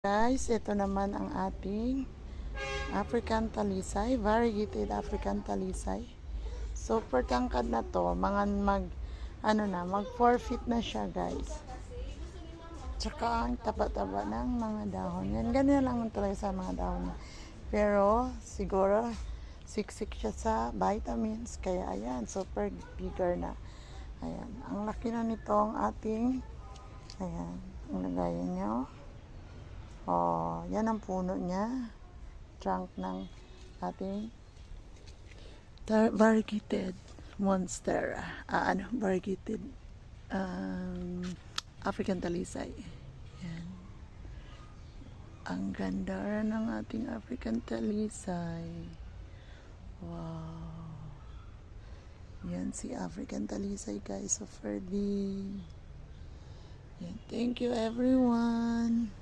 Guys, ito naman ang ating African talisay, variegated African talisay. Super tangkad na to, mag 4 feet na siya, guys. Tsaka ang taba-taba ng mga dahon. Yan, ganyan lang talaga sa mga dahon. Pero siguro siksik siya sa vitamins, kaya ayan, super bigger na. Ayan, ang laki na nitong ating, ayan, ang lagayan nyo. Oh, yan ang puno niya. Trunk ng ating variegated monstera. Variegated African talisay. Yan. Ang ganda ng ating African talisay. Wow. Yan si African talisay, guys, of early. Yan. Thank you, everyone.